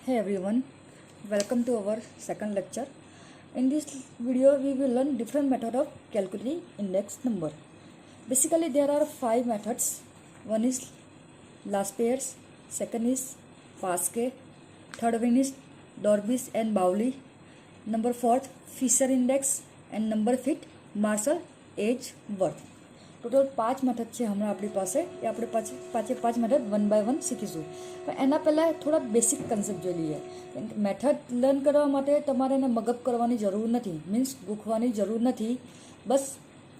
Hey everyone, welcome to our second lecture. In this video, we will learn different method of calculating index number. Basically, there are 5 methods. One is last pairs, second is Pascal, third one is Dorbish and Bowley, number 4 Fisher index and number 5 Marshall Edgeworth. Total 5 method છે હમણાં આપણી પાસે એ આપણે પાંચે પાંચ method one by one શીખીશું. પણ એના પહેલાં થોડા બેસિક કન્સેપ્ટ જોઈ લઈએ. મેથડ લર્ન કરવા માટે તમારે એને મગઅપ કરવાની જરૂર નથી, મીન્સ ગૂંખવાની જરૂર નથી. બસ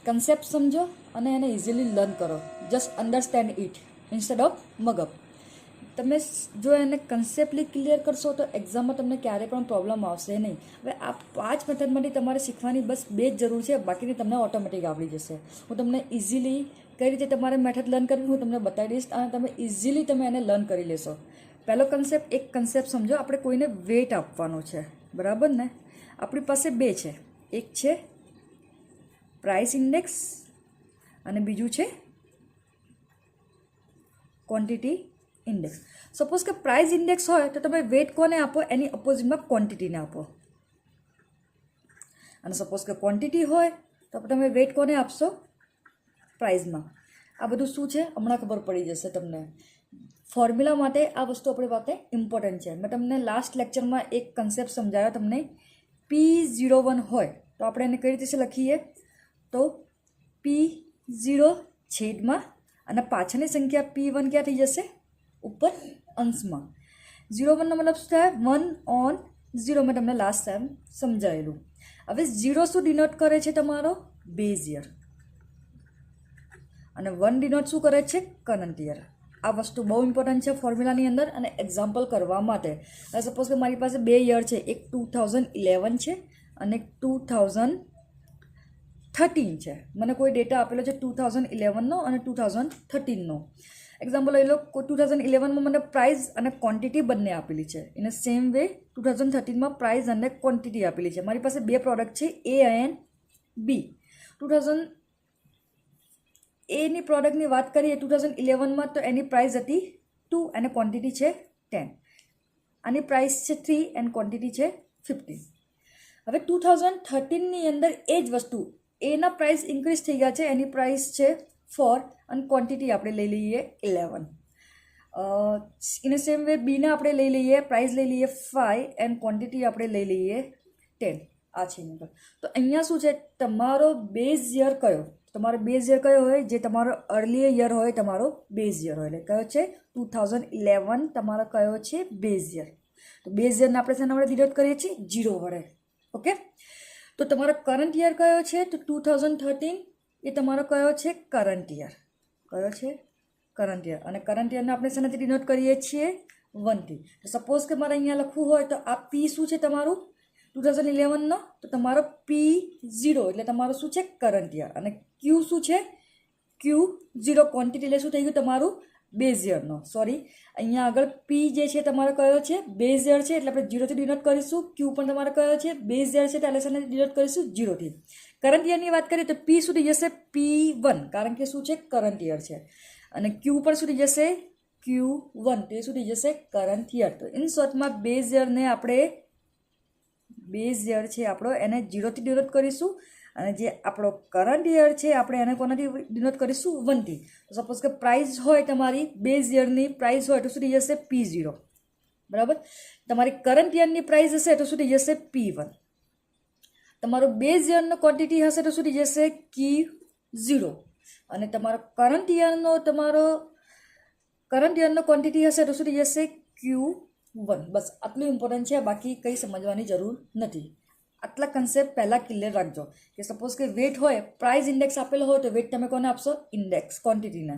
કન્સેપ્ટ સમજો અને એને ઇઝીલી લર્ન કરો. Just understand it instead of mug up. તમે જો એને કન્સેપ્ટલી ક્લિયર કરશો તો એક્ઝામમાં તમને ક્યારેય પણ પ્રોબ્લેમ આવશે નહીં. હવે આ 5 મેથડમાંથી તમારે શીખવાની બસ 2 જ જરૂર છે, બાકીની તમને ઓટોમેટિક આવડી જશે. હું તમને ઇઝીલી કઈ રીતે તમારે મેથડ લર્ન કરવી હું તમને બતાવી દઈશ અને તમે ઇઝીલી તમે એને લર્ન કરી લેશો. પહેલો કન્સેપ્ટ, એક કન્સેપ્ટ સમજો. આપણે કોઈને વેટ આપવાનો છે, બરાબર ને? આપણી પાસે 2 છે. એક છે પ્રાઇસ ઇન્ડેક્સ અને બીજું છે ક્વોન્ટિટી ઇન્ડેક્સ. સપોઝ કે પ્રાઇસ ઇન્ડેક્સ હોય તો તમે વેટ કોને આપો? એની અપોઝિટમાં ક્વોન્ટિટીને આપો. અને સપોઝ કે ક્વોન્ટિટી હોય તો તમે વેટ કોને આપશો? પ્રાઇઝમાં. આ બધું શું છે હમણાં ખબર પડી જશે તમને. ફોર્મ્યુલા માટે આ વસ્તુ આપણી પાસે ઇમ્પોર્ટન્ટ છે. મેં તમને લાસ્ટ લેક્ચરમાં એક કન્સેપ્ટ સમજાવ્યો તમને. P01 હોય તો આપણે એને કઈ રીતે લખીએ? તો P0 છેદમાં અને પાછળની સંખ્યા P1 ક્યાં થઈ જશે? ઉપર અંશમાં. 01 નો મતલબ શું થાય? 1/0. મેં તમને લાસ્ટ ટાઈમ સમજાવેલું. હવે 0 શું ડિનોટ કરે છે? તમારો બેઝ યર. અને 1 ડિનોટ શું કરે છે? Current year. આ વસ્તુ બહુ ઇમ્પોર્ટન્ટ છે ફોર્મ્યુલાની અંદર અને એક્ઝામ્પલ કરવા માટે. હવે સપોઝ કે મારી પાસે 2 યર છે, એક 2011 છે અને એક 2013 છે. મને કોઈ ડેટા આપેલો છે 2011નો અને 2013નો. એક્ઝામ્પલ લઈ લો, 2011માં મને પ્રાઇઝ અને ક્વોન્ટિટી બંને આપેલી છે. ઇન સેમ વે 2013માં પ્રાઇઝ અને ક્વોન્ટિટી આપેલી છે. મારી પાસે 2 પ્રોડક્ટ છે, એ એન્ડ બી. 2000 એની પ્રોડક્ટની વાત કરીએ 2011માં તો એની પ્રાઇસ હતી 2 અને ક્વોન્ટિટી છે 10. આની પ્રાઇસ છે 3 એન્ડ ક્વોન્ટિટી છે 15. હવે 2013ની અંદર એ જ વસ્તુ, એના પ્રાઇસ ઇન્ક્રીઝ થઈ ગયા છે, એની પ્રાઇસ છે 4 અને ક્વોન્ટિટી આપણે લઈ લઈએ 11. ઇન સેમ વે બીના આપણે લઈ લઈએ, પ્રાઇસ લઈ લઈએ 5 એન્ડ ક્વોન્ટિટી આપણે લઈ લઈએ 10. આ છે નંબર. તો અહીંયા શું છે? તમારો બેઝ યર કયો? તમારો બેઝ યર કયો હોય? જે તમારો અર્લીયર યર હોય તમારો બેઝ યર હોય. એટલે કયો છે? 2011 તમારો કયો છે? Base year. તો બેઝ યરને આપણે શેના વડે ડિનોટ કરીએ છીએ? 0 વડે. ઓકે. તો તમારો કરંટ યર કયો છે? તો 2013 એ તમારો કયો છે? Current year. કયો છે? Current year. અને કરંટ યરને આપણે શેનાથી ડિનોટ કરીએ છીએ? 1 થી. તો સપોઝ કે મારે અહીંયા લખવું હોય તો આ P શું છે તમારું 2011નો? તો તમારો P0 એટલે તમારું શું છે? Current year. અને Q શું છે? Q0 ક્વોન્ટિટી એટલે શું થઈ ગયું? તમારું બેઝ યરનો. સોરી, અહીંયા આગળ P જે છે તમારો કયો છે? બેઝ યર છે એટલે આપણે 0 થી ડિનોટ કરીશું. Q પણ તમારો કયો છે? બેઝ યર છે એટલે શેનાથી ડિનોટ કરીશું? 0 થી. કરંટ યરની વાત કરીએ તો P શું થઈ જશે? P1, કારણ કે શું છે? કરંટ યર છે. અને Q પણ શું થઈ જશે? Q1, તે શું થઈ જશે? Current year. તો ઇન શોર્ટમાં બેઝ યરને આપણે, બેઝ યર છે આપણો, એને 0 થી ડિનોટ કરીશું. અને જે આપણો કરંટ યર છે આપણે એને કોનાથી ડિનોટ કરીશું? 1 થી. તો સપોઝ કે પ્રાઇસ હોય તમારી બેઝ યરની પ્રાઇસ હોય તો શું થઈ જશે? P0. બરાબર. તમારી કરંટ યરની પ્રાઇસ હશે તો શું થઈ જશે? P1. તમારો બેઝ યરનો ક્વોન્ટિટી હશે તો શું થઈ જશે? Q0. અને તમારો કરંટ યરનો ક્વોન્ટિટી હશે તો શું થઈ જશે? Q1. બસ આટલું ઇમ્પોર્ટન્ટ છે, બાકી કંઈ સમજવાની જરૂર નથી. આટલા કન્સેપ્ટ પહેલાં ક્લિયર રાખજો કે સપોઝ કે વેટ હોય, પ્રાઇસ ઇન્ડેક્સ આપેલો હોય તો વેટ તમે કોને આપશો? ઇન્ડેક્સ, ક્વોન્ટિટીને.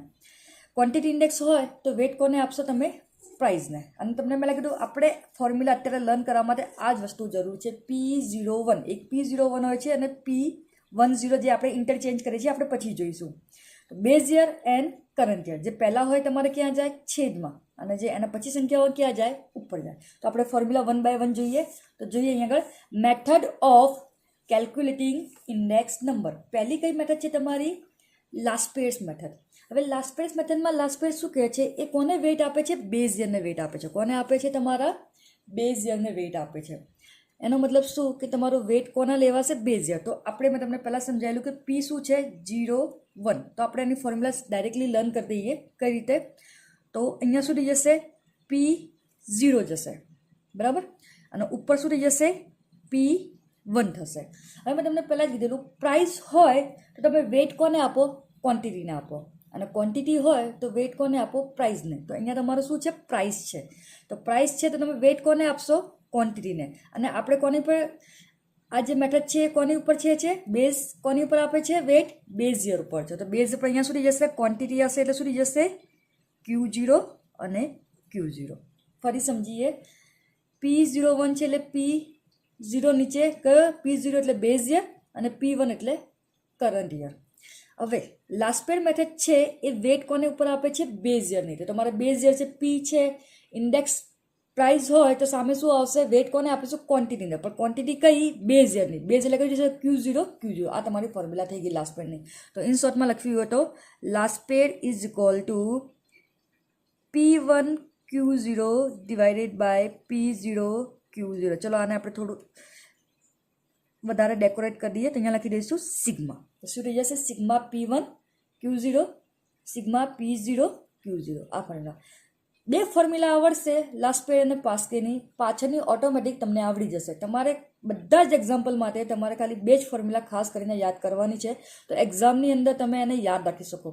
ક્વોન્ટિટી ઇન્ડેક્સ હોય તો વેટ કોને આપશો? તમે પ્રાઇઝને. અને તમને મેં કીધું આપણે ફોર્મ્યુલા અત્યારે લર્ન કરવા માટે આ જ વસ્તુ જરૂર છે. P01, એક P01 હોય છે અને P10 જે આપણે ઇન્ટરચેન્જ કરીએ છીએ આપણે પછી જોઈશું. તો base year and current year જે પહેલાં હોય તમારે ક્યાં જાય? છેદમાં. અને જે એના પછી સંખ્યાઓ ક્યાં જાય? ઉપર જાય. તો આપણે ફોર્મ્યુલા 1 બાય 1 જોઈએ. તો જોઈએ અહીંયા આગળ method of calculating index number. પહેલી કઈ મેથડ છે તમારી? Last pairs method. હવે લાસ્ટ પેર્સ મેથડમાં લાસ્ટ પેર્સ શું કહે છે? એ કોને વેટ આપે છે? બેઝ યરને વેટ આપે છે. કોને આપે છે? તમારા બેઝ યરને વેટ આપે છે. એનો મતલબ શું કે તમારો વેટ કોના લેવાશે? Base year. તો આપણે મેં તમને પહેલાં સમજાયેલું કે પી શું છે? 0, 1. તો આપણે એની ફોર્મ્યુલા ડાયરેક્ટલી લર્ન કરી દઈએ. કઈ રીતે? તો અહીંયા સુધી જશે P0 જશે, બરાબર, અને ઉપર સુધી જશે P1 થશે. હવે મેં તમને પહેલાં જ કીધેલું પ્રાઇસ હોય તો તમે વેટ કોને આપો? ક્વોન્ટિટીને આપો. અને ક્વોન્ટિટી હોય તો વેટ કોને આપો? પ્રાઇસને. તો અહીંયા તમારું શું છે? પ્રાઇસ છે. તો પ્રાઇસ છે તો તમે વેટ કોને આપશો? ક્વોન્ટિટીને. અને આપણે કોની પર આ જે મેથડ છે એ કોની ઉપર છે? બેઝ કોની ઉપર આપે છે? વેટ બેઝ યર ઉપર છે. તો બેઝ ઉપર અહીંયા સુધી જશે, ક્વોન્ટિટી હશે એટલે સુધી જશે Q0 અને Q0. ફરી સમજીએ. P01 છે એટલે P0 નીચે કયો? P0 એટલે બેઝ યર અને P1 એટલે કરંટ યર. હવે લાસ્ટ પેડ મેથડ છે એ વેટ કોને ઉપર આપે છે? બેઝ યરની. તો તમારે બેઝ યર છે P છે, ઇન્ડેક્સ પ્રાઇસ હોય તો સામે શું આવશે? વેટ કોને આપીશું? ક્વોન્ટિટીને. પણ ક્વોન્ટિટી કઈ? બેઝ યરની. બેઝ એટલે કઈ જશે? Q0, Q0. આ તમારી ફોર્મ્યુલા થઈ ગઈ લાસ્ટ પેડની. તો ઇન શોર્ટમાં લખ્યું હોય તો લાસ્ટ પેડ is equal to P1 Q0 divided by P0 Q0. ચલો આને આપણે થોડું વધારે ડેકોરેટ કરી દઈએ. તો અહીંયા લખી દઈશું સિગ્મા. તો શું થઈ જશે? Sigma P1 Q0, sigma P0 Q0. આ ફોર્મ્યુલા. 2 ફોર્મ્યુલા આવડશે, લાસ્ટ પેડ અને પાસ્કેની. પાછળની ઓટોમેટિક તમને આવડી જશે. તમારે બધા જ એક્ઝામ્પલ માટે તમારે ખાલી 2 જ ફોર્મ્યુલા ખાસ કરીને યાદ કરવાની છે. તો એક્ઝામની અંદર તમે એને યાદ રાખી શકો.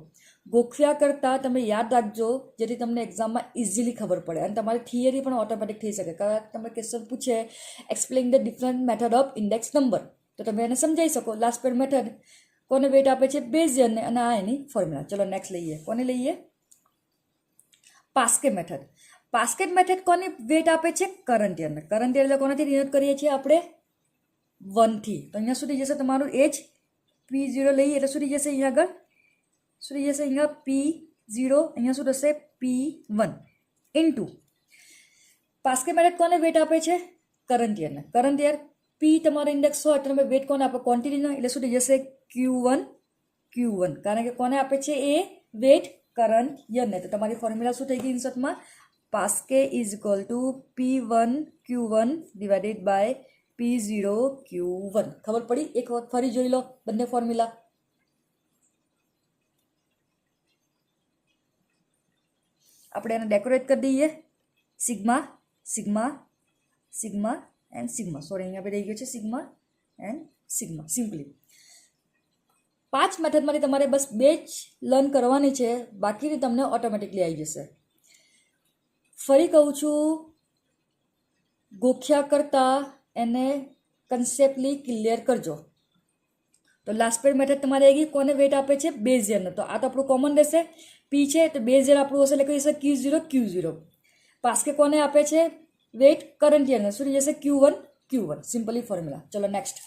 ગોખ્યા કરતાં તમે યાદ રાખજો, જેથી તમને એક્ઝામમાં ઇઝીલી ખબર પડે. અને તમારી થિયરી પણ ઓટોમેટિક થઈ શકે. કારણ કે તમે ક્વેશ્ચન પૂછે explain the different method of index number, તો તમે એને સમજાવી શકો. લાસ્ટ પેડ મેથડ કોને વેટ આપે છે? બેઝ યરને. અને આ એની ફોર્મ્યુલા. ચલો નેક્સ્ટ લઈએ. કોને લઈએ? પાસ્કે મેથડ. પાસ્કેટ મેથડ કોની વેટ આપે છે? કરંટ યરને. કરંટ યર એટલે કોનાથી ડિનોટ કરીએ છીએ આપણે? 1 થી. તો અહીંયા સુધી જશે તમારું એજ P0 લઈએ એટલે સુધી જશે અહીંયા આગળ સુધી જશે અહીંયા P0, અહીંયા શું થશે? P1 ઇન્ટુ પાસ્કે મેથડ કોને વેટ આપે છે? કરંટ યરને. કરંટ યર P તમારો ઇન્ડેક્સ હોય તો તમે વેટ કોને આપો? ક્વોન્ટિટીનો. એટલે સુધી જશે Q1, Q1. કારણ કે કોને આપે છે? એ વેટ કરંટ યરને. તો તમારી ફોર્મ્યુલા શું થઈ ગઈ ઇન્સર્ટમાં? Paasche is equal to P1 Q1 divided by P0 Q1. ખબર પડી? એક વખત ફરી જોઈ લો બંને ફોર્મ્યુલા. આપણે એને ડેકોરેટ કરી દઈએ. Sigma, sigma, sigma and sigma. Sorry, અહીંયા આપણે રહી ગયો છે સિગ્મા એન્ડ સિગ્મા. સિમ્પલી 5 મેથડમાંથી તમારે બસ 2 જ લર્ન કરવાની છે, બાકીની તમને ઓટોમેટિકલી આવી જશે. ફરી કહું છું, ગોખ્યા કરતાં એને કન્સેપ્ટલી ક્લિયર કરજો. તો લાસ્ટ પેડ મેથડ તમારે આવી ગઈ. કોને વેટ આપે છે? બેઝ યરને. તો આ તો આપણું કોમન રહેશે. P છે તો બેઝ યર આપણું હશે એટલે કઈ હશે? Q0, Q0. પાસ્કે કોને આપે છે? વેટ કરંટ યરને. શું જશે? Q1, Q1. Simply formula. ચલો નેક્સ્ટ.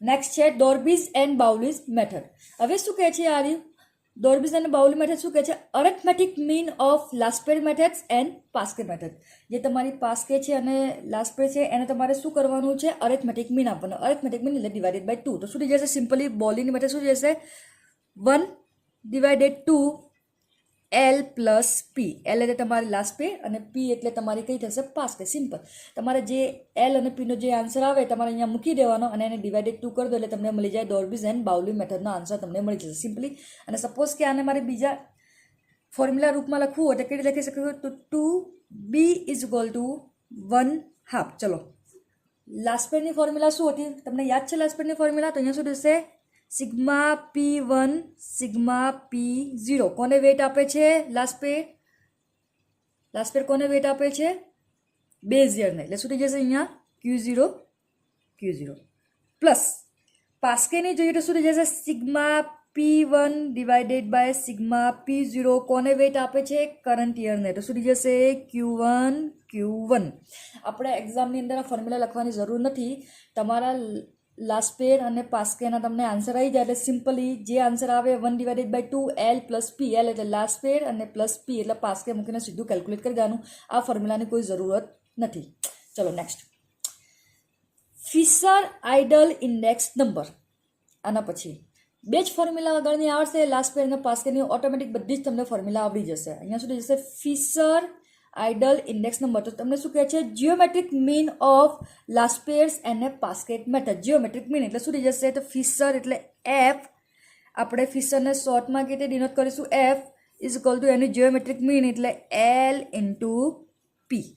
નેક્સ્ટ છે ડોર્બીઝ એન્ડ બાઉલીઝ મેથડ. હવે શું કહે છે આ રહ્યું? ડોર્બીઝ અને બાઉલી મેથડ શું કહે છે? અરેથમેટિક મીન ઓફ લાસ્ટ પેડ મેથડ્સ એન્ડ પાસ્કે મેથડ. જે તમારી પાસ્કે છે અને લાસ્ટ પેડ છે એને તમારે શું કરવાનું છે? અરેથમેટિક મીન આપવાનો. અરેથમેટિક મીન એટલે ડિવાઇડેડ બાય 2. તો શું થઈ જશે? સિમ્પલી બોલીની મેથડ શું જશે? 1 divided 2 L plus P. L એટલે તમારી લાસ્ટ પેડ અને P એટલે તમારી કઈ થશે? પાસ્કે. સિમ્પલ. તમારે જે L અને P નો જે આન્સર આવે તમારે અહીંયા મૂકી દેવાનો અને એને ડિવાઇડેડ 2 કરી દો એટલે તમને મળી જાય ડોર્બીઝ એન્ડ બાઉલી મેથડનો આન્સર તમને મળી જશે સિમ્પલી. અને સપોઝ કે આને મારે બીજા ફોર્મ્યુલા રૂપમાં લખવું હોય તો કેવી લખી શકું? તો 2B ઇઝ ઇક્વલ ટુ 1/2. ચલો લાસ્ટ પેડની ફોર્મ્યુલા શું હતી? તમને યાદ છે લાસ્ટ પેડની ફોર્મ્યુલા? તો અહીંયા શું થશે? Sigma P1 sigma P0. કોને વેટ આપે છે? લાસ્ટ પેડ કોને વેટ આપે છે? બેઝ યરને. એટલે શું થઈ જશે અહીંયા? Q0, Q0 પ્લસ પાસ્કેની જોઈએ તો શું થઈ જશે? Sigma P1 divided by sigma P0. કોને વેટ આપે છે? કરંટ યરને. તો શું થઈ જશે? Q1, Q1. આપણે એક્ઝામની અંદર આ ફોર્મ્યુલા લખવાની જરૂર નથી. તમારા લાસ્ટ પેડ અને પાસ્કેના તમને આન્સર આવી જાય એટલે સિમ્પલી જે આન્સર આવે 1 divided by 2 L plus P. L એટલે લાસ્ટ પેડ અને પ્લસ P એટલે પાસ્કે મૂકીને સીધું કેલ્ક્યુલેટ કરી દેવાનું. આ ફોર્મ્યુલાની કોઈ જરૂરત નથી. ચલો next. Fisher ideal index number. આના પછી 2 જ ફોર્મ્યુલા આગળની આવડશે. લાસ્ટ પેડ અને પાસ્કેની ઓટોમેટિક બધી જ તમને ફોર્મ્યુલા આવડી જશે. અહીંયા સુધી જશે ફિશર આઇડલ ઇન્ડેક્સ નંબર. તો તમને શું કહે છે? જીઓમેટ્રિક મીન ઓફ લાસ્પેર્સ અને પાસ્કેટ મેથડ. જીઓમેટ્રિક મીન એટલે શું થઈ જશે? તો ફિશર એટલે એફ. આપણે ફિશરને શોર્ટમાં કેવી રીતે ડિનોટ કરીશું? એફ ઇઝ ઇક્વલ ટુ એનું જીઓમેટ્રિક મીન એટલે એલ ઇન્ટુ પી.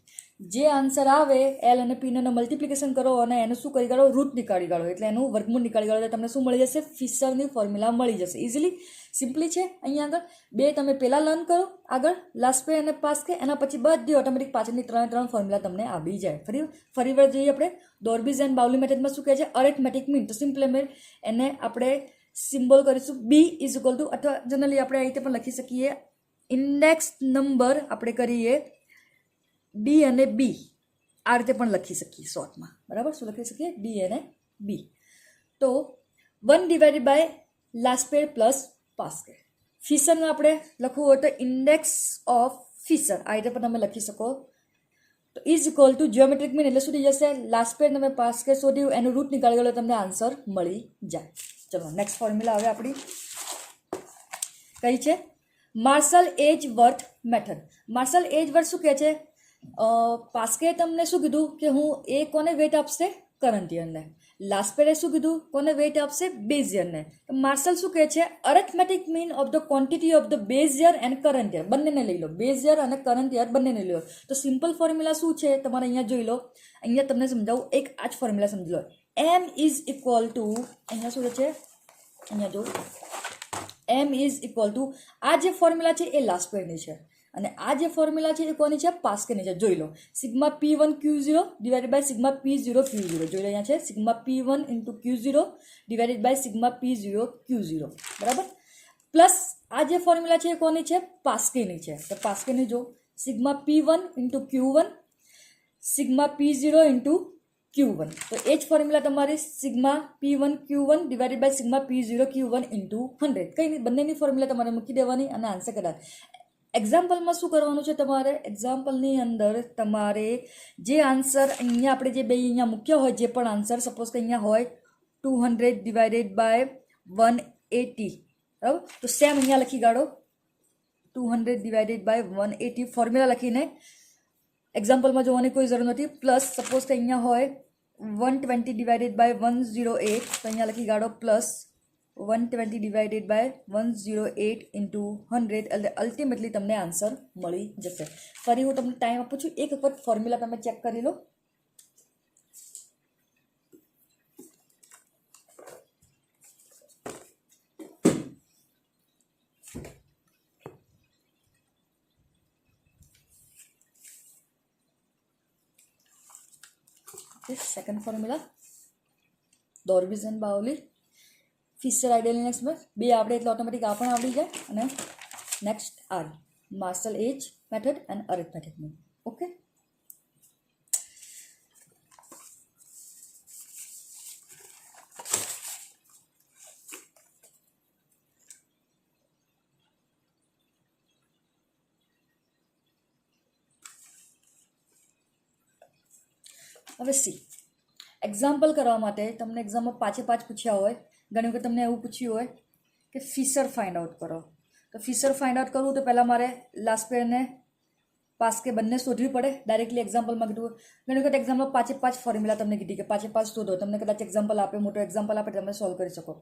જે આન્સર આવે એલ અને પીને મલ્ટિપ્લિકેશન કરો અને એનું શું કરી કાઢો? રૂટ નીકાળી કાઢો, એટલે એનું વર્ગમૂળ નીકાળી કાઢો, એટલે તમને શું મળી જશે? ફિશરની ફોર્મ્યુલા મળી જશે. ઇઝીલી સિમ્પલી છે. અહીંયા આગળ બે તમે પહેલાં લર્ન કરો, આગળ લાસ્પેર અને પાસ્કે, એના પછી બધી ઓટોમેટિક પાછળની ત્રણ ફોર્મ્યુલા તમને આવી જાય. ફરીવાર જઈએ આપણે ડોર્બીઝ એન્ડ બાઉલી મેથડમાં શું કહે છે? Arithmetic mean. તો સિમ્પલ એને આપણે સિમ્બોલ કરીશું બી ઇઝ ઇક્વલ ટુ, અથવા જનરલી આપણે આ રીતે પણ લખી શકીએ, ઇન્ડેક્સ નંબર આપણે કરીએ ડી અને બી, આ રીતે પણ લખી શકીએ શોર્ટમાં. બરાબર? શું લખી શકીએ? ડી અને બી. તો 1 ડિવાઇડેડ બાય લાસ્પેર પ્લસ પાસ્કે. ફિશરનું આપણે લખવું હોય તો ઇન્ડેક્સ ઓફ ફિશર, આ રીતે પણ તમે લખી શકો. તો is equal two geometric mean એટલે શું થઈ જશે? લાસ્પેર તમે પાસ્કે શોધ્યું, એનું રૂટ નીકાળી ગયો, તમને આન્સર મળી જાય. ચલો નેક્સ્ટ ફોર્મ્યુલા હવે આપણી કઈ છે? Marshall Edgeworth method. Marshall Edgeworth શું કહે છે? પાસ્કે તમને શું કીધું કે હું એ કોને વેટ આપશે? કરંટ યરને. લાસ્પેરે શું કીધું? કોને વેટ આપશે? બેઝ યરને. માર્શલ શું કહે છે? Arithmetic mean of the quantity of the base year and current year, બંનેને લઈ લો. બેઝ યર અને કરંટ યર બંનેને લઈ લો. તો સિમ્પલ ફોર્મ્યુલા શું છે? તમારે અહીંયા જોઈ લો. અહીંયા તમને સમજાવું, એક આ જ ફોર્મ્યુલા સમજી લો. એમ ઇઝ ઇક્વલ ટુ, અહીંયા શું છે? અહીંયા જો એમ ઇઝ ઇક્વલ ટુ, આ જે ફોર્મ્યુલા છે એ લાસ્પેરની છે, અને આ જે ફોર્મ્યુલા છે એ કોની છે? પાસ્કેની છે. જોઈ લો, sigma P1 Q0 divided by sigma P0 Q0. જોઈ લો, અહીંયા છે sigma P1 into Q0 divided by sigma P0 Q0. બરાબર? પ્લસ આ જે ફોર્મ્યુલા છે એ કોની છે? પાસ્કેની છે. તો પાસ્કેની જો sigma P1 into Q1 sigma P0 into Q1. તો એ જ ફોર્મ્યુલા તમારી sigma P1 Q1 divided by sigma P0 Q1 into 100. કંઈ નહીં, બંનેની ફોર્મ્યુલા તમારે મૂકી દેવાની અને આન્સર કરાય. એક્ઝામ્પલમાં શું કરવાનું છે તમારે? એક્ઝામ્પલની અંદર તમારે જે આન્સર અહીંયા આપણે જે બે અહીંયા મૂક્યો હોય, જે પણ આન્સર સપોઝ કે અહીંયા હોય 200 ડિવાઇડેડ બાય 180, બરાબર? તો સેમ અહીંયા લખી કાઢો 200 ડિવાઇડેડ બાય 180 ફોર્મ્યુલા લખીને. એક્ઝામ્પલમાં જોવાની કોઈ જરૂર નથી. પ્લસ સપોઝ કે અહીંયા હોય 120 ડિવાઇડેડ બાય 108, તો અહીંયા લખી કાઢો પ્લસ 120 ડિવાઇડેડ બાય 108 ઇન્ટુ 100, એટલે અલ્ટિમેટલી તમને આન્સર મળી જશે. ફરી હું તમને ટાઈમ આપું છું, એક વખત ફોર્મ્યુલા તમે ચેક કરી લો. Second formula Dorbish and Bowley Fisher ideal index બે આવડે એટલે ઓટોમેટિક આ પણ આવડી જાય. અને next are Marshall Edge method and arithmetic mean. Okay, હવે સી એક્ઝામ્પલ કરવા માટે તમને એક્ઝામમાં 5 પૂછ્યા હોય. ઘણી વખત તમને એવું પૂછ્યું હોય કે ફિશર ફાઇન્ડ આઉટ કરો. તો ફિશર ફાઇન્ડ આઉટ કરવું તો પહેલાં મારે લાસ્પેરને પાસ્કે બંને શોધવી પડે. ડાયરેક્ટલી એક્ઝામ્પલમાં કીધું. ઘણી વખત એક્ઝામમાં 5 ફોર્મ્યુલા તમને કીધી કે 5 શોધો. તમને કદાચ એક્ઝામ્પલ આપે, મોટો એક્ઝામ્પલ આપે, તમે સોલ્વ કરી શકો.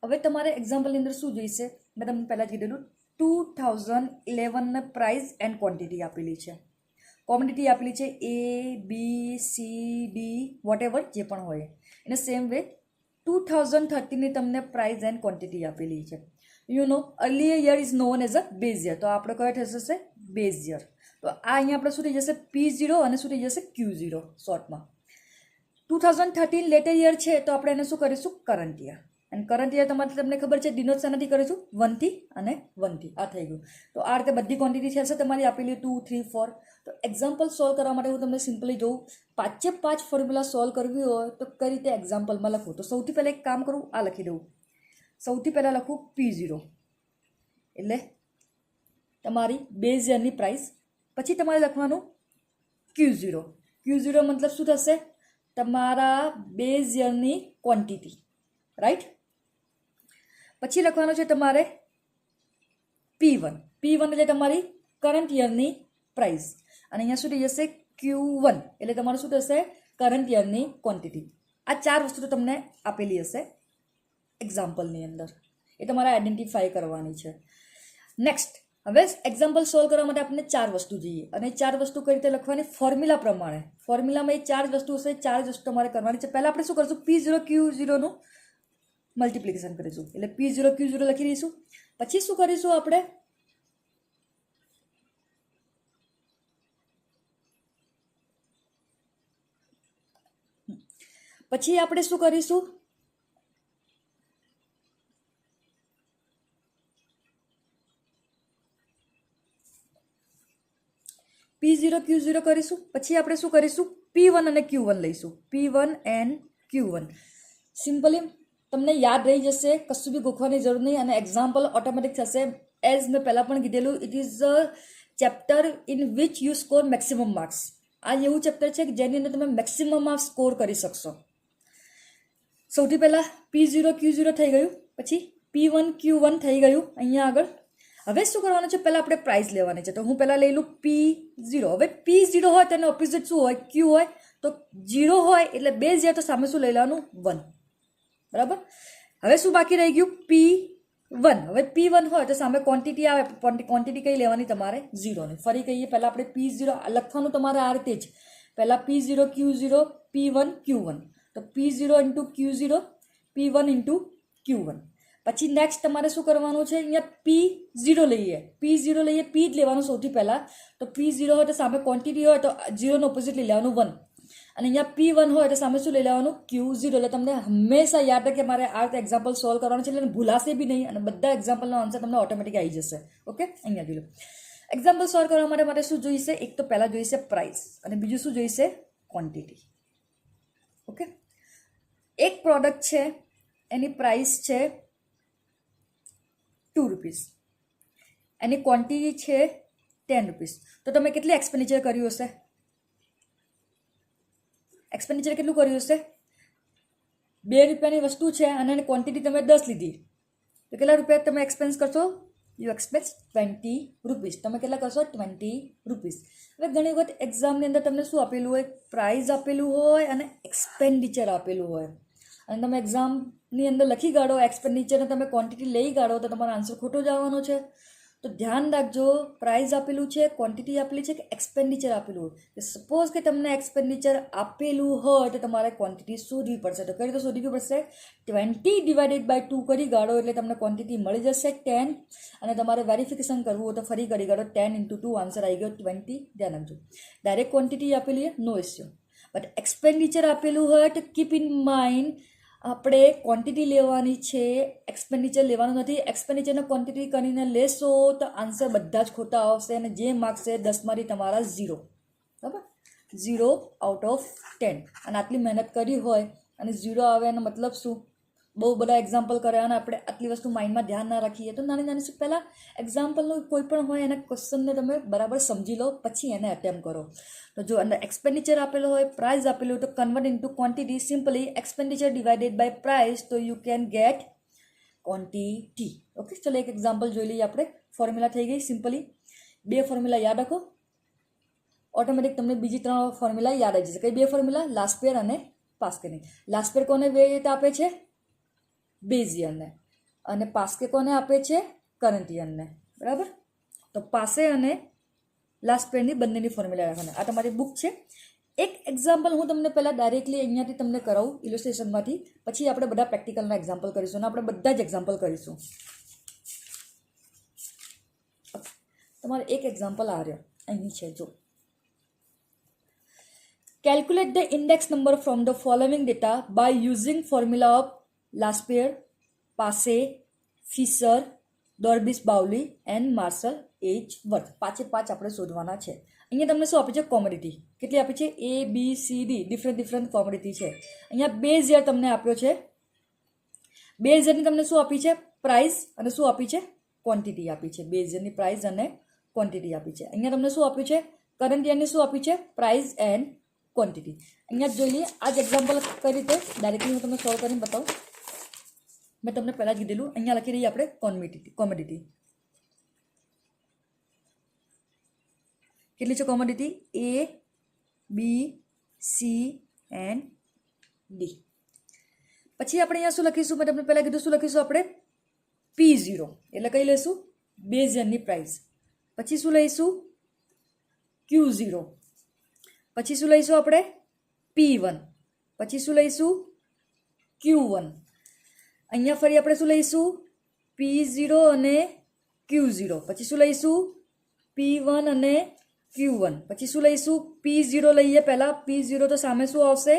હવે તમારે એક્ઝામ્પલની અંદર શું જોઈશે? મેં તમને પહેલાં જ કીધેલું 2011 પ્રાઇસ એન્ડ ક્વોન્ટિટી આપેલી છે. ક્વોન્ટિટી આપેલી છે ABCD વોટ જે પણ હોય. એને સેમ વે 2013ની તમને પ્રાઇસ એન્ડ ક્વોન્ટિટી આપેલી છે. You know earlier year is known as a base year. તો આપણે કયો થઈ જશે? Base year. તો આ અહીંયા આપણે શું થઈ જશે? P0 અને શું થઈ જશે? Q0 શોર્ટમાં. 2013 લેટર યર છે તો આપણે એને શું કરીશું? Current year. અને કરંટ યર તમારે તમને ખબર છે ડિનોટ શાનાથી કરીશું? 1 થી અને 1 થી. આ થઈ ગયું. તો આ રીતે બધી ક્વોન્ટિટી છે તમારી આપેલી 2, 3, 4. તો એક્ઝામ્પલ સોલ્વ કરવા માટે હું તમને સિમ્પલી જોઉં 5 ફોર્મ્યુલા સોલ્વ કરવી હોય તો કઈ રીતે એક્ઝામ્પલમાં લખું? તો સૌથી પહેલાં એક કામ કરું, આ લખી દઉં. સૌથી પહેલાં લખું P0 એટલે તમારી બેઝ યરની પ્રાઇસ. પછી તમારે લખવાનું Q0. Q0 મતલબ શું થશે? તમારા બેઝ યરની ક્વોન્ટિટી, રાઈટ? પછી લખવાનું છે તમારે P1. P1 એટલે તમારી કરંટ યરની પ્રાઇસ, અને અહીંયા શું થઈ જશે Q1 એટલે તમારું શું થશે કરંટ યરની ક્વોન્ટિટી. આ 4 વસ્તુ તો તમને આપેલી હશે એક્ઝામ્પલની અંદર, એ તમારે આઈડેન્ટિફાઈ કરવાની છે. નેક્સ્ટ, હવે એક્ઝામ્પલ સોલ્વ કરવા માટે આપણને 4 વસ્તુ જોઈએ, અને 4 વસ્તુ કઈ રીતે લખવાની ફોર્મ્યુલા પ્રમાણે. ફોર્મ્યુલામાં એ 4 વસ્તુ હશે, 4 વસ્તુ તમારે કરવાની છે. પહેલાં આપણે શું કરીશું P0 Q0 નું મલ્ટિપ્લિકેશન કરીશું, એટલે P0 Q0 લખી દઈશું. પછી શું કરીશું આપણે શું કરીશું P0 Q0 કરીશું. પછી આપણે શું કરીશું P1 અને Q1 લઈશું, P1 and Q1. સિમ્પલી તમને યાદ રહી જશે, કશું બી ગોખવાની જરૂર નહીં, અને એક્ઝામ્પલ ઓટોમેટિક થશે. એઝ મેં પહેલાં પણ કીધેલું, it is a chapter in which you score maximum marks. આ એવું ચેપ્ટર છે કે જેની અંદર તમે મેક્સિમમ માર્ક્સ સ્કોર કરી શકશો. સૌથી પહેલાં P0 Q0 થઈ ગયું, પછી P1 Q1 થઈ ગયું. અહીંયા આગળ હવે શું કરવાનું છે, પહેલાં આપણે પ્રાઇસ લેવાની છે. તો હું પહેલાં લઈ લઉં P0. હવે P0 હોય તેને ઓપોઝિટ શું હોય Q હોય, તો 0 હોય એટલે બેઝ યાર, તો સામે શું લઈ લેવાનું 1. બરાબર. હવે શું બાકી રહી ગયું P1. હવે P1 હોય તો સામે ક્વોન્ટિટી આવે, ક્વોન્ટિટી કઈ લેવાની તમારે 0 ને. ફરી કહીએ, પહેલાં આપણે P0 લખવાનું તમારે આ રીતે જ, પહેલાં P0 Q0 P1 Q1, તો P0 into Q0 P1 into Q1. પછી નેક્સ્ટ તમારે શું કરવાનું છે, અહીંયા P0 લઈએ, P0 લઈએ, P જ લેવાનું સૌથી પહેલાં. તો P0 હોય તો સામે ક્વોન્ટિટી હોય તો 0 નો ઓપોઝિટ લઈ લેવાનું 1, અને અહીંયા P1 હોય તો સામે શું લઈ લેવાનું Q0. એટલે તમને હંમેશા યાદ રહે કે મારે આ રીતે એક્ઝામ્પલ સોલ્વ કરવાનું છે, એટલે ભૂલાશે બી નહીં, અને બધા એક્ઝામ્પલનો આન્સર તમને ઓટોમેટિક આવી જશે. ઓકે, અહીંયા જોઈ લો. એક્ઝામ્પલ સોલ્વ કરવા માટે શું જોઈશે, એક તો પહેલાં જોઈશે પ્રાઇસ, અને બીજું શું જોઈશે ક્વોન્ટિટી. ઓકે, એક પ્રોડક્ટ છે એની પ્રાઇસ છે 2 રૂપીસ, એની ક્વોન્ટિટી છે 10 રૂપીસ. તો તમે કેટલી એક્સપેન્ડિચર કર્યું હશે, એક્સપેન્ડિચર કેટલું કર્યું હશે? 2 રૂપિયાની વસ્તુ છે અને એની ક્વોન્ટિટી તમે 10 લીધી, તો કેટલા રૂપિયા તમે એક્સપેન્સ કરશો? You expense 20 rupees. તમે કેટલા કરશો? 20 રૂપીસ. હવે ઘણી વખત એક્ઝામની અંદર તમને શું આપેલું હોય, પ્રાઇસ આપેલું હોય અને એક્સપેન્ડિચર આપેલું હોય, અને તમે એક્ઝામની અંદર લખી કાઢો એક્સપેન્ડિચરને તમે ક્વોન્ટિટી લઈ કાઢો તો તમારો આન્સર ખોટો જ આવવાનો છે. તો ધ્યાન રાખજો, પ્રાઇસ આપેલું છે, ક્વોન્ટિટી આપેલી છે કે એક્સપેન્ડિચર આપેલું હોય. કે સપોઝ કે તમને એક્સપેન્ડિચર આપેલું હોય તો તમારે ક્વોન્ટિટી શોધવી પડશે. તો કઈ રીતે શોધવી પડશે? 20 ડિવાઇડેડ બાય 2 કરી કાઢો એટલે તમને ક્વોન્ટિટી મળી જશે 10, અને તમારે વેરિફિકેશન કરવું હોય તો ફરી કરી કાઢો, 10 ઇન્ટુ 2 આન્સર આવી ગયો 20. ધ્યાન રાખજો, ડાયરેક્ટ ક્વોન્ટિટી આપેલી છે નો ઇસ્યુ, બટ એક્સપેન્ડિચર આપેલું હોય તો કીપ ઇન માઇન્ડ આપણે ક્વોન્ટિટી લેવાની છે, એક્સપેન્ડિચર લેવાનું નથી. એક્સપેન્ડિચરને ક્વોન્ટિટી કરીને લેશો તો આન્સર બધા જ ખોટા આવશે, અને જે માર્ક્સ છે 10માંથી તમારા 0. બરાબર, 0 આઉટ ઓફ 10. અને આટલી મહેનત કરી હોય અને 0 આવે એનો મતલબ શું? બહુ બધા એક્ઝામ્પલ કર્યા અને આપણે આટલી વસ્તુ માઇન્ડમાં ધ્યાન ના રાખીએ તો નાની નાની પહેલાં એક્ઝામ્પલનું કોઈ પણ હોય એના ક્વેશ્ચનને તમે બરાબર સમજી લો, પછી એને અટેમ્પ કરો. તો જો અંદર એક્સપેન્ડિચર આપેલો હોય, પ્રાઇસ આપેલું હોય, તો convert into quantity. Simply expenditure divided by price, તો you can get quantity. Okay, ચલો એક એક્ઝામ્પલ જોઈ લઈએ આપણે. ફોર્મ્યુલા થઈ ગઈ સિમ્પલી. 2 ફોર્મ્યુલા યાદ રાખો, ઓટોમેટિક તમને બીજી 3 ફોર્મ્યુલા યાદ આવી જશે. કઈ 2 ફોર્મ્યુલા? લાસ્ટ પેર અને પાસ્કેની. લાસ્ટ પેર કોને વેટ આપે છે? બેઝ યરને. અને પાસ્કે કોને આપે છે? કરંટ યરને. બરાબર, તો પાસે અને લાસ્ટ પેરની બંનેની ફોર્મ્યુલા રાખવાના. આ તમારી બુક છે. એક એક્ઝામ્પલ હું તમને પહેલાં ડાયરેક્ટલી અહીંયાથી તમને કરાવું ઇલોસ્ટ્રેશનમાંથી, પછી આપણે બધા પ્રેક્ટિકલના એક્ઝામ્પલ કરીશું, અને આપણે બધા જ એક્ઝામ્પલ કરીશું. તમારે એક એક્ઝામ્પલ આ રહ્યો અહીં છે, જો. Calculate the index number from the following data by using formula of Laspeyres, Paasche, Fisher, Dorbish Bowley and Marshall Edgeworth. 5 આપણે શોધવાના છે. અહીંયા તમને શું આપે છે? કોમોડિટી. કેટલી આપી છે? ABCD, ડિફરન્ટ કોમોડિટી છે. અહીંયા બેઝ યર તમને આપ્યો છે. બેઝ યરની તમને શું આપી છે? પ્રાઇસ, અને શું આપી છે? ક્વોન્ટિટી આપી છે. બેઝ યરની પ્રાઇસ અને ક્વોન્ટિટી આપી છે. અહીંયા તમને શું આપ્યું છે? કરંટ યરની શું આપી છે? Price and quantity. અહીંયા જોઈ લઈએ આ જ એક્ઝામ્પલ કઈ રીતે ડાયરેક્ટલી હું તમને સોલ્વ કરીને બતાવું. મેં તમને પહેલાં જ કીધેલું, અહીંયા લખી રહીએ આપણે કોમોડિટી. કેટલી છે commodity? A, B, C and D. પછી આપણે અહીંયા શું લખીશું? મેં તમને પહેલાં કીધું શું લખીશું આપણે? P0 એટલે કઈ લઈશું? બેઝ યરની પ્રાઇસ. પછી શું લઈશું? Q0. પછી શું લઈશું આપણે? P1. પછી શું લઈશું? Q1. અહીંયા ફરી આપણે શું લઈશું? P0 અને Q0. પછી શું લઈશું? P1 અને Q1. પછી શું લઈશું? P0 લઈએ પહેલાં. P0 તો સામે શું આવશે?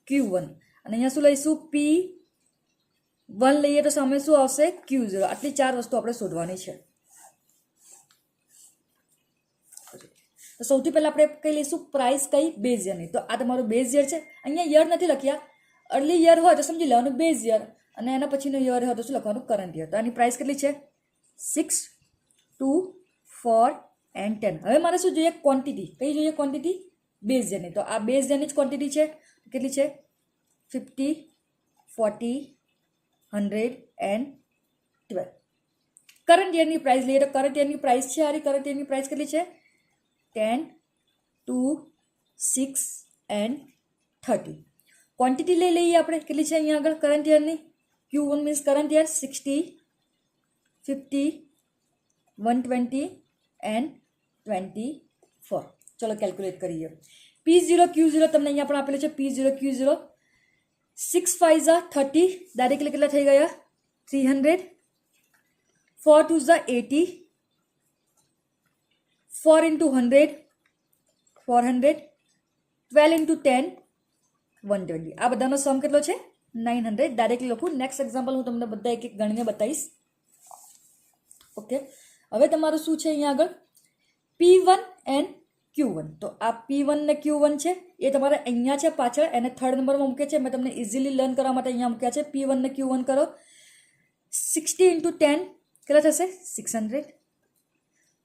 Q1. અને અહીંયા શું લઈશું? P1 લઈએ તો સામે શું આવશે? Q0. આટલી 4 વસ્તુ આપણે શોધવાની છે. તો સૌથી પહેલાં આપણે કઈ લઈશું? પ્રાઇસ કઈ? બેઝ યરની. તો આ તમારું બેઝ યર છે. અહીંયા યર નથી લખ્યા. અર્લી યર હોય તો સમજી લેવાનું બેઝ યર, અને એના પછીનો યર હોય તો શું લખવાનું? Current year. તો આની પ્રાઇસ કેટલી છે? 6, 2, 4 એન્ડ 10. હવે મારે શું જોઈએ? ક્વોન્ટિટી. કઈ જોઈએ? ક્વોન્ટિટી બેઝ યરની. તો આ બેઝ યરની જ ક્વોન્ટિટી છે. કેટલી છે? 50, 40, 100 એન્ડ 12. કરંટ યરની પ્રાઇસ લઈએ તો કરંટ યરની પ્રાઇસ છે આરી. કરંટ યરની પ્રાઇસ કેટલી છે? 10, 2, 6 એન્ડ 30. ક્વોન્ટિટી લઈ લઈએ આપણે. કેટલી છે અહીંયા આગળ કરંટ યરની? Q1 means current year 60, 50, 120 and 24. ચલો કેલ્ક્યુલેટ કરીએ. P0 Q0 તમને અહીંયા પણ આપેલું છે. P0 Q0 6 5 30. ડાયરેક્ટલી કેટલા થઈ ગયા? 300. 4 2 80. 4 into 100 400. 12 into 10 120. આ બધાનો સમ કેટલો છે? 900. ડાયરેક્ટલી લખું. નેક્સ્ટ એક્ઝામ્પલ હું તમને બધા એક એક ગણીને બતાવીશ. ઓકે, હવે તમારું શું છે અહીંયા આગળ? P1 and Q1. તો આ P1 ને Q1 છે એ તમારે અહીંયા છે પાછળ, એને થર્ડ નંબરમાં મૂકે છે. મેં તમને ઇઝીલી લર્ન કરવા માટે અહીંયા મૂક્યા છે. P1 ને Q1 કરો. 60 into 10 કેટલા થશે? 600.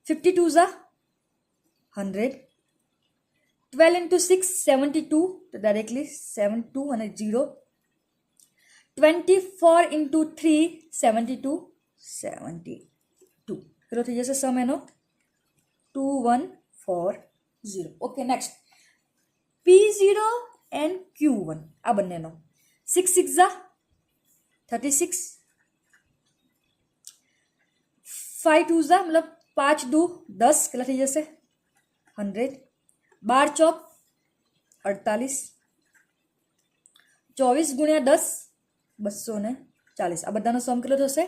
52 ઝા 100. 12 into 6 72. તો ડાયરેક્ટલી 72 અને 0. 24 into 3 72. 72 કેટલો થઈ જશે સમ એનો? 2140. Okay, next P0 and Q1 આ બંનેનો 6 6 ઝા 36. 5 2 ઝા મતલબ 5 2 10 કેટલા થઈ જશે? 100. 12 ચોક 48. 24 ગુણ્યા 10 240. આ બધાનો સમ કેટલો થશે?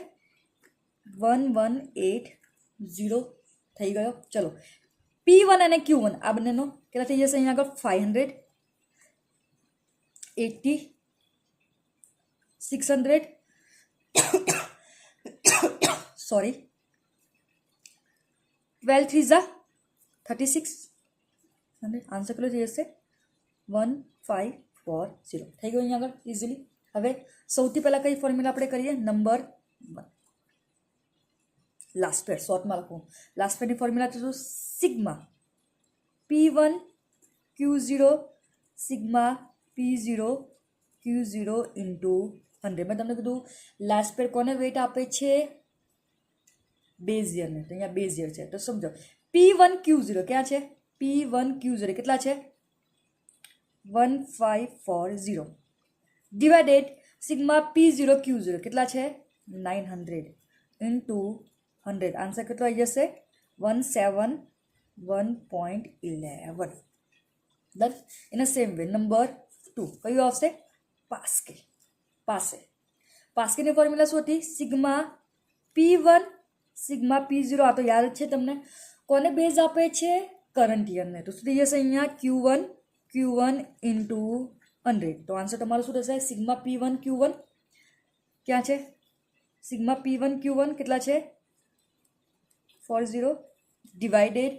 1180 થઈ ગયો. ચલો P1 અને Q1 આ બંનેનો કેટલા થઈ જશે અહીંયા આગળ? 500, 80, 600 સોરી 12 3 ઝા 36. આન્સર કેટલો થઈ જશે? 1540 થઈ ગયો અહીંયા આગળ ઇઝીલી. હવે સૌથી પહેલાં કઈ ફોર્મ્યુલા આપણે કરીએ? નંબર 1 લાસ્ટ પેડ શોર્ટમાં લખું. લાસ્ટ પેડની ફોર્મ્યુલા તો sigma P1 Q0 sigma P0 Q0 into 100. મેં તમને કીધું લાસ્ટ પેડ કોને વેઇટ આપે છે? બેઝ યરને. તો અહીંયા બેઝ યર છે તો સમજો. P1 Q0 ક્યાં છે? P1 Q0 કેટલા છે? 1540 ડિવાઇડેડ સિગ્મા P0 Q0 કેટલા છે? 900 ઇન્ટુ 100. આન્સર કેટલો આવી જશે? 171.11. Done. In a same way number 2 કયું આવશે? પાસ્કે. પાસ્કેની ફોર્મ્યુલા શું હતી? Sigma P1 sigma P0. આ તો યાદ છે તમને. કોને બેઝ આપે છે? કરંટ યરને. તો શું થઈ જશે અહીંયા? Q1 into 100. તો આન્સર તમારું શું થશે? સિગ્મા P1 Q1 ક્યાં છે? સિગ્મા P1 Q1 કેટલા છે? 40 ડિવાઇડેડ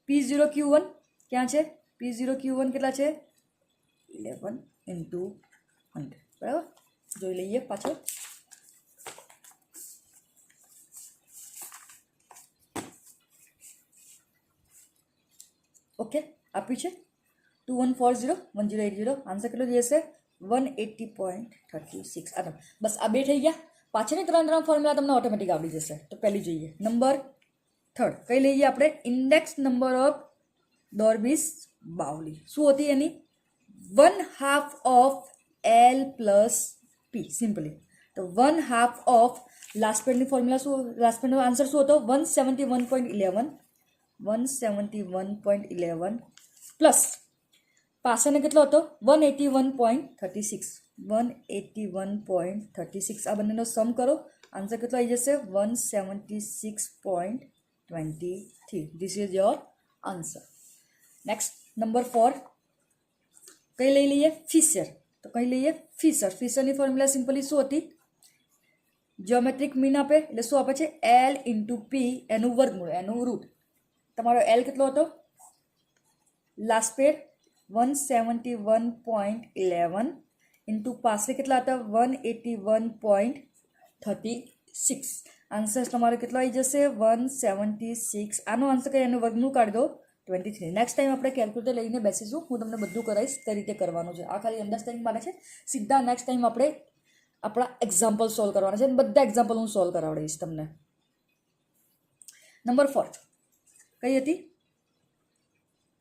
P0 Q1 ક્યાં છે? P0 Q1 કેટલા છે? 11 ઇન્ટુ 100. બરાબર, જોઈ લઈએ પાછળ. ઓકે, આપ્યું છે 2140 1080. આન્સર કેટલો જશે? 180.36. આ બસ આ બે થઈ ગયા. પાછળની ત્રણ ફોર્મ્યુલા તમને ઓટોમેટિક આવડી જશે. તો પહેલી જોઈએ નંબર 3. કઈ લઈએ આપણે? ઇન્ડેક્સ નંબર ઓફ ડોર્બિસ બાઉલી શું હતી એની 1/2 of L plus P simply. તો 1/2 ઓફ લાસ્ટ પેડની ફોર્મ્યુલા શું, લાસ્ટ પેડનો આન્સર શું હતો 171.11 171.11 પ્લસ પાછળનો કેટલો હતો 181.36 181.36 આ બંનેનો સમ કરો આન્સર કેટલો આવી જશે 176.23 this is your answer. Next number 4 કઈ લઈ લઈએ ફિશર. તો કઈ લઈએ ફિશર. ફિશરની ફોર્મ્યુલા સિમ્પલી શું હતી જ્યોમેટ્રિક મીન આપે એટલે શું આપે છે એલ ઇન્ટુ પી એનું વર્ગમૂળ એનું રૂટ. તમારો એલ કેટલો હતો લાસ્ટ પેડ 171.11 ઇન્ટુ પાસે કેટલા હતા 181.36 આન્સર તમારો કેટલો આવી જશે 176. આનો આન્સર કઈ એનું વર્ગમૂળ કાઢી દો 23. નેક્સ્ટ ટાઈમ આપણે કેલ્ક્યુલેટર લઈને બેસીશું હું તમને બધું કરાવીશ કઈ રીતે કરવાનું છે. આ ખાલી અન્ડરસ્ટેન્ડિંગ માટે છે. સીધા નેક્સ્ટ ટાઈમ આપણે આપણા એક્ઝામ્પલ સોલ્વ કરવાના છે બધા એક્ઝામ્પલ હું સોલ્વ કરાવડીશ તમને. નંબર 4 કઈ હતી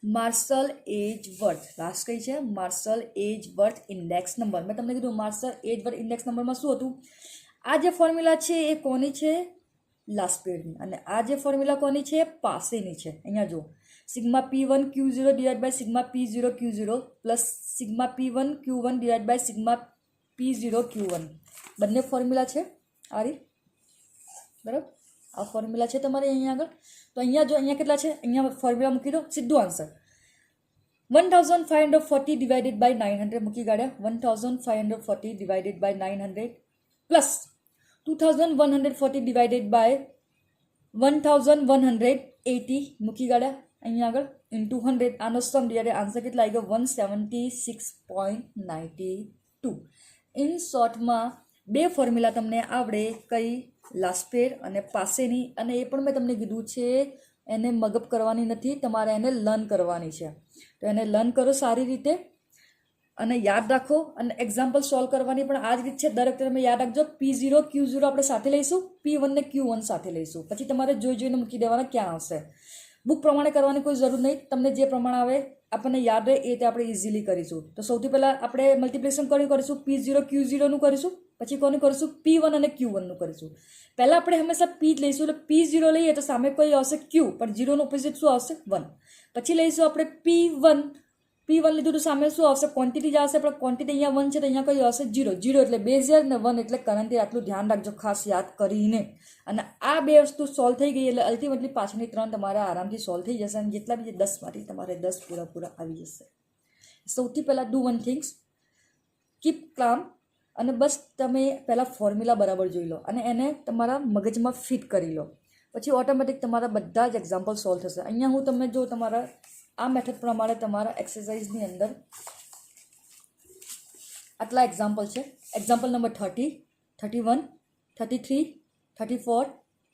માર્શલ એજવર્થ. લાસ્ટ કઈ છે માર્શલ એજવર્થ ઇન્ડેક્સ નંબર. મેં તમને કીધું માર્શલ એજવર્થ ઇન્ડેક્સ નંબરમાં શું હતું આ જે ફોર્મ્યુલા છે એ કોની છે લાસ્ટ પેડની અને આ જે ફોર્મ્યુલા કોની છે પાસેની છે. અહીંયા જો sigma P1 Q0 divide by sigma P0 Q0 plus sigma P1 Q1 divide by sigma P0 Q1 બંને ફોર્મ્યુલા છે આ રીત બરાબર. આ ફોર્મ્યુલા છે તમારે અહીંયા આગળ. તો અહીંયા જો અહીંયા કેટલા છે અહીંયા ફોર્મ્યુલા મૂકી દો સીધું આન્સર 1540 ડિવાઇડેડ બાય 900 મૂકી કાઢ્યા 1540 divided by 900 plus 2140 divided by 1180 મૂકી કાઢ્યા અહીંયા આગળ ઇન્ટુ 100 આનો સમ ડિવાઇડેડ આન્સર કેટલા આવી ગયો 176.92. ઇન શોર્ટમાં બે ફોર્મ્યુલા તમને આવડે કઈ લાસ્ટ પેડ અને પાસેની અને એ પણ મેં તમને કીધું છે એને મગઅપ કરવાની નથી તમારે એને લર્ન કરવાની છે. તો એને લર્ન કરો સારી રીતે અને યાદ રાખો અને એક્ઝામ્પલ સોલ્વ કરવાની પણ આ જ રીત છે. દરેક તમે યાદ રાખજો P0 Q0 આપણે સાથે લઈશું P1 ને Q1 સાથે લઈશું પછી તમારે જોઈ જોઈને મૂકી દેવાના ક્યાં આવશે. બુક પ્રમાણે કરવાની કોઈ જરૂર નહીં તમને જે પ્રમાણે આવે આપણને યાદ રહે એ રીતે આપણે ઇઝીલી કરીશું. તો સૌથી પહેલાં આપણે મલ્ટિપ્લિકેશન કરીશું P0 Q0નું કરીશું પછી કોનું કરીશું P1 અને Q1નું કરીશું. પહેલાં આપણે હંમેશા P જ લઈશું એટલે P0 લઈએ તો સામે કોઈ આવશે Q પણ 0નું ઓપોઝિટ શું આવશે 1. પછી લઈશું આપણે P1 લીધું તો સામે શું આવશે ક્વોન્ટિટી જ આવશે પણ ક્વોન્ટિટી અહીંયા 1 છે તો અહીંયા કઈ આવશે 0 એટલે બેઝ યર ને 1 એટલે કરંટથી આટલું ધ્યાન રાખજો ખાસ યાદ કરીને. અને આ બે વસ્તુ સોલ્વ થઈ ગઈ એટલે અલ્ટિમેટલી પાછળની 3 તમારા આરામથી સોલ્વ થઈ જશે અને જેટલા બી 10 માંથી તમારે 10 પૂરા આવી જશે. સૌથી પહેલાં ડુ વન થિંગ્સ કીપ કામ અને બસ તમે પહેલાં ફોર્મ્યુલા બરાબર જોઈ લો અને એને તમારા મગજમાં ફિટ કરી લો પછી ઓટોમેટિક તમારા બધા જ એક્ઝામ્પલ સોલ્વ થશે. અહીંયા હું તમને જો તમારા આ મેથડ પ્રમાણે તમારા એક્સરસાઇઝની અંદર આટલા એક્ઝામ્પલ છે. એક્ઝામ્પલ નંબર 30, 31, 33, 34,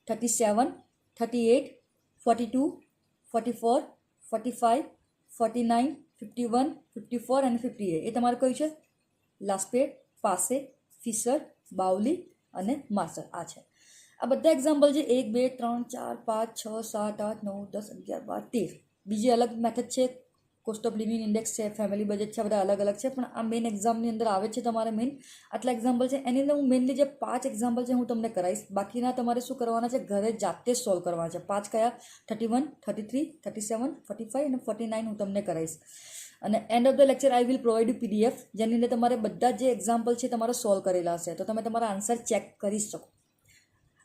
37, 38, 42, 44, 45, 49, 51, 54 અને 58 એ તમારે કયું છે લાસ્ટ પેડ પાસે ફિશર બાઉલી અને માર્શલ આ છે. આ બધા એક્ઝામ્પલ છે 1 2 3 4 5 6 7 8 9 10 11 12 13. બીજી અલગ મેથડ છે કોસ્ટ ઓફ લિવિંગ ઇન્ડેક્સ છે ફેમિલી બજેટ છે બધા અલગ અલગ છે પણ આ મેઇન એક્ઝામની અંદર આવે છે તમારે મેઇન આટલા એક્ઝામ્પલ છે એની અંદર હું મેઇનલી જે 5 એક્ઝામ્પલ છે હું તમને કરાવીશ બાકીના તમારે શું કરવાના છે ઘરે જાતે જ સોલ્વ કરવાના છે. 5 કયા 31, 33, 37, 45 અને 49 હું તમને કરાવીશ અને end of the lecture I will provide you PDF જેની અંદર તમારે બધા જે એક્ઝામ્પલ છે તમારે સોલ્વ કરેલા હશે તો તમે તમારા આન્સર ચેક કરી શકો.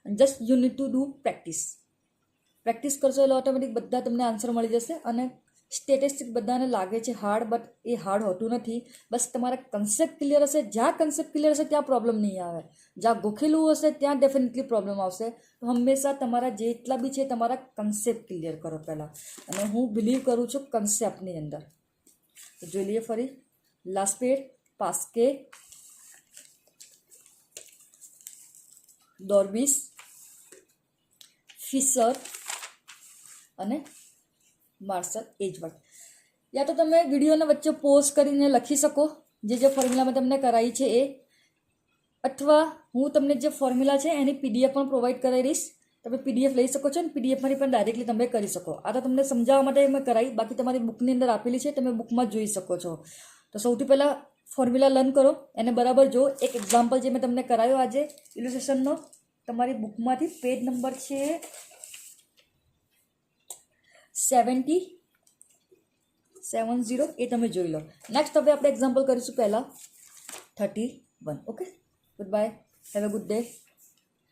Just you need to do practice કરશો એટલે ઓટોમેટિક બધા તમને આન્સર મળી જશે. અને સ્ટેટિસ્ટિક બધાને લાગે છે હાર્ડ બટ એ હાર્ડ હોતું નથી. બસ તમારા કન્સેપ્ટ ક્લિયર હશે જ્યાં કન્સેપ્ટ ક્લિયર હશે ત્યાં પ્રોબ્લેમ નહીં આવે જ્યાં ગોખેલું હશે ત્યાં ડેફિનેટલી પ્રોબ્લેમ આવશે. તો હંમેશા તમારા જેટલા બી છે તમારા કન્સેપ્ટ ક્લિયર કરો પહેલાં અને હું બિલીવ કરું છું કન્સેપ્ટની અંદર. તો જોઈ લઈએ ફરી લાસ્ટ પેડ પાસ્કે ડોર્બિસ ફિશર અને માર્શલ એજવર્થ. યા તો તમે વિડીયોના વચ્ચે પોઝ કરીને લખી શકો જે ફોર્મ્યુલા મેં તમને કરાવી છે એ અથવા હું તમને જે ફોર્મ્યુલા છે એની PDF પણ પ્રોવાઈડ કરાવી દઈશ તમે PDF લઈ શકો છો અને PDFમાંથી પણ ડાયરેક્ટલી તમે કરી શકો. આ તો તમને સમજાવવા માટે મેં કરાવી, બાકી તમારી બુકની અંદર આપેલી છે, તમે બુકમાં જ જોઈ શકો છો. તો સૌથી પહેલાં ફોર્મ્યુલા લર્ન કરો, એને બરાબર જો. એક એક્ઝામ્પલ જે મેં તમને કરાવ્યો આજે ઇલ્યુસ્ટ્રેશનનો, તમારી બુકમાંથી પેજ નંબર છે 70, એ તમે જોઈ લો. નેક્સ્ટ હવે આપણે એક્ઝામ્પલ કરીશું પહેલાં 31. Okay, good bye, have a good day.